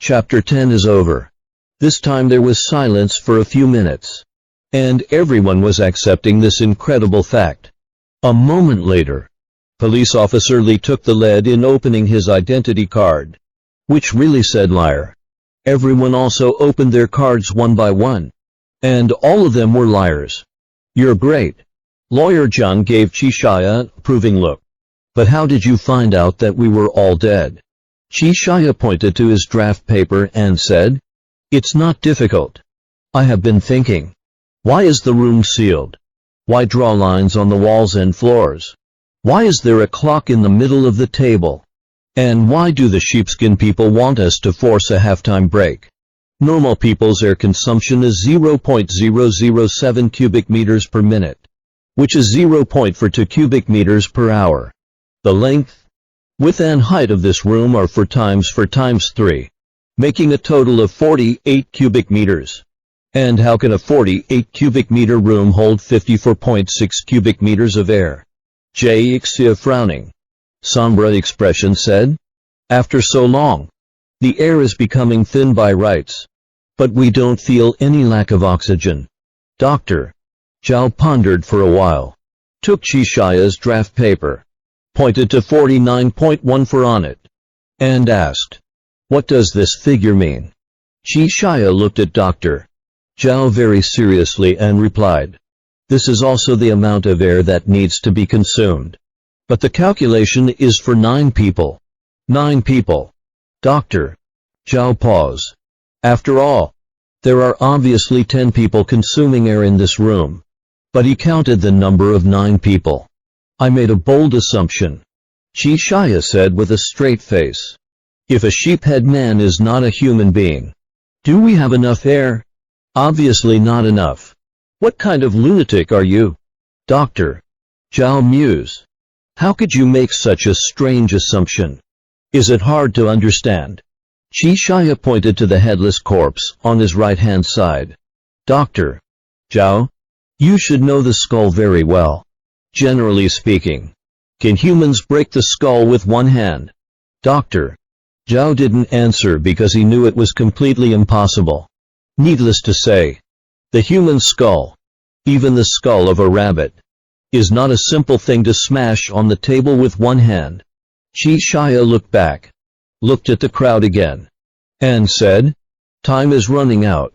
Chapter 10 is over. This time there was silence for a few minutes. And everyone was accepting this incredible fact. A moment later, Police Officer Lee took the lead in opening his identity card, which really said liar. Everyone also opened their cards one by one. And all of them were liars. You're great. Lawyer John gave Cheshire an approving look. But how did you find out that we were all dead? Cheshire pointed to his draft paper and said, It's not difficult. I have been thinking. Why is the room sealed? Why draw lines on the walls and floors? Why is there a clock in the middle of the table? And why do the sheepskin people want us to force a halftime break? Normal people's air consumption is 0.007 cubic meters per minute, which is 0.42 cubic meters per hour. The length, width and height of this room are 4 times 3, making a total of 48 cubic meters. And how can a 48 cubic meter room hold 54.6 cubic meters of air? Cheshire, frowning, somber expression, said, After so long, the air is becoming thin by rights. But we don't feel any lack of oxygen. Doctor. Zhao pondered for a while, took Cheshire's draft paper, pointed to 49.14 on it, and asked, What does this figure mean? Cheshire looked at Dr. Zhao very seriously and replied, This is also the amount of air that needs to be consumed. But the calculation is for 9 people. 9 people. Dr. Zhao paused. After all, there are obviously 10 people consuming air in this room. But he counted the number of 9 people. I made a bold assumption. Cheshire said with a straight face. If a sheephead man is not a human being, do we have enough air? Obviously not enough. What kind of lunatic are you? Dr. Zhao mused. How could you make such a strange assumption? Is it hard to understand? Cheshire pointed to the headless corpse on his right-hand side. Dr. Zhao, you should know the skull very well. Generally speaking, can humans break the skull with one hand? Dr. Zhao didn't answer because he knew it was completely impossible. Needless to say, the human skull, even the skull of a rabbit, is not a simple thing to smash on the table with one hand. Cheshire looked back, looked at the crowd again, and said, Time is running out.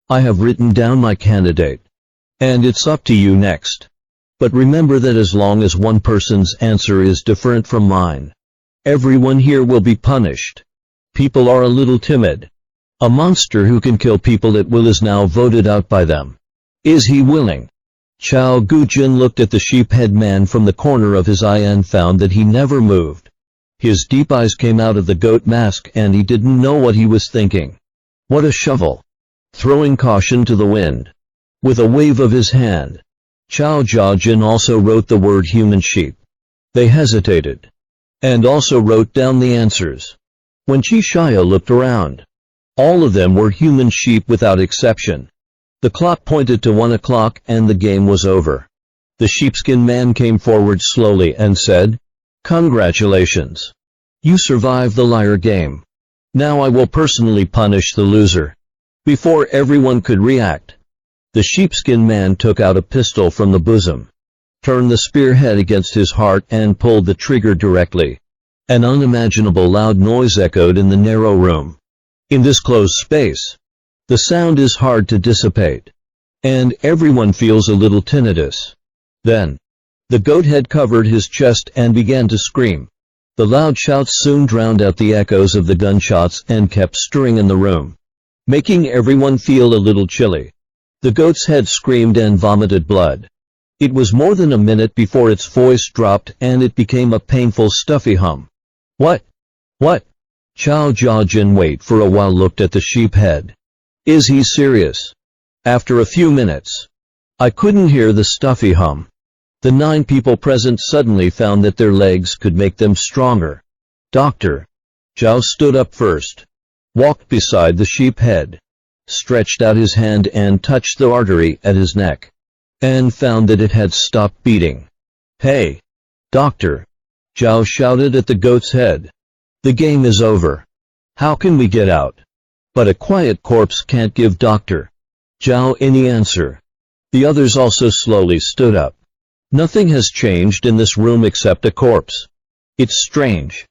I have written down my candidate, and it's up to you next. But remember that as long as one person's answer is different from mine, everyone here will be punished. People are a little timid. A monster who can kill people at will is now voted out by them. Is he willing? Chao Gujin looked at the sheephead man from the corner of his eye and found that he never moved. His deep eyes came out of the goat mask and he didn't know what he was thinking. What a shovel! Throwing caution to the wind. With a wave of his hand, Chao Jiajin also wrote the word human sheep. They hesitated, and also wrote down the answers. When Cheshire looked around, all of them were human sheep without exception. The clock pointed to 1 o'clock and the game was over. The sheepskin man came forward slowly and said, Congratulations. You survived the liar game. Now I will personally punish the loser. Before everyone could react, the sheepskin man took out a pistol from the bosom, turned the spearhead against his heart and pulled the trigger directly. An unimaginable loud noise echoed in the narrow room. In this closed space, the sound is hard to dissipate, and everyone feels a little tinnitus. Then, the goat head covered his chest and began to scream. The loud shouts soon drowned out the echoes of the gunshots and kept stirring in the room, making everyone feel a little chilly. The goat's head screamed and vomited blood. It was more than a minute before its voice dropped and it became a painful stuffy hum. What? Chao Jiajin wait for a while looked at the sheep head. Is he serious? After a few minutes, I couldn't hear the stuffy hum. The 9 people present suddenly found that their legs could make them stronger. Dr. Zhao stood up first, walked beside the sheep head, stretched out his hand and touched the artery at his neck, and found that it had stopped beating. Hey! Doctor! Zhao shouted at the goat's head. The game is over. How can we get out? But a quiet corpse can't give Dr. Zhao any answer. The others also slowly stood up. Nothing has changed in this room except a corpse. It's strange.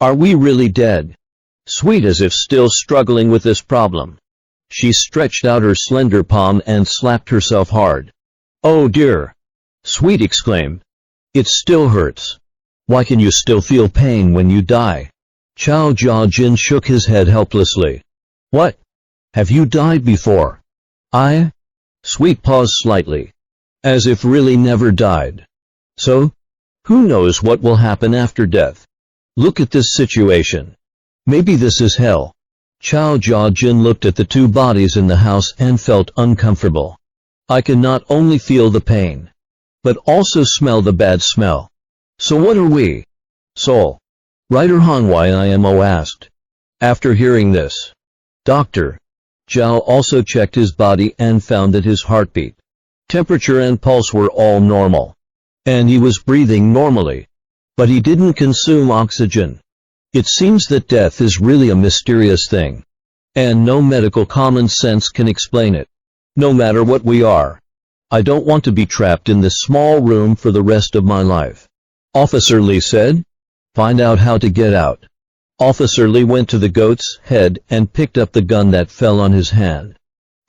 Are we really dead? Sweet, as if still struggling with this problem. She stretched out her slender palm and slapped herself hard. Oh dear! Sweet exclaimed. It still hurts. Why can you still feel pain when you die? Chao Jiajin shook his head helplessly. What? Have you died before? I? Sweet paused slightly. As if really never died. So? Who knows what will happen after death? Look at this situation. Maybe this is hell. Chao Jiajin looked at the two bodies in the house and felt uncomfortable. I can not only feel the pain, but also smell the bad smell. So what are we? Soul. Writer Han Yimo asked. After hearing this, Dr. Zhao also checked his body and found that his heartbeat, temperature and pulse were all normal. And he was breathing normally. But he didn't consume oxygen. It seems that death is really a mysterious thing. And no medical common sense can explain it. No matter what we are. I don't want to be trapped in this small room for the rest of my life. Officer Li said. Find out how to get out. Officer Li went to the goat's head and picked up the gun that fell on his hand.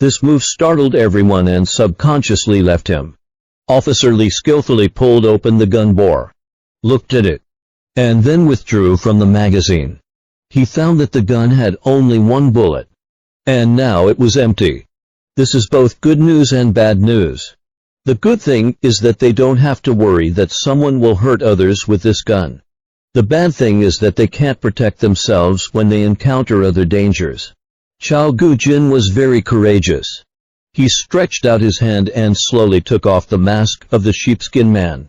This move startled everyone and subconsciously left him. Officer Li skillfully pulled open the gun bore, looked at it, and then withdrew from the magazine. He found that the gun had only one bullet. And now it was empty. This is both good news and bad news. The good thing is that they don't have to worry that someone will hurt others with this gun. The bad thing is that they can't protect themselves when they encounter other dangers. Chao Gujin was very courageous. He stretched out his hand and slowly took off the mask of the sheepskin man,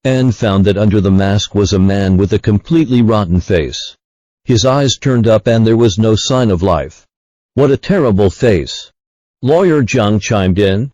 and found that under the mask was a man with a completely rotten face. His eyes turned up and there was no sign of life. What a terrible face! Lawyer Zhang chimed in.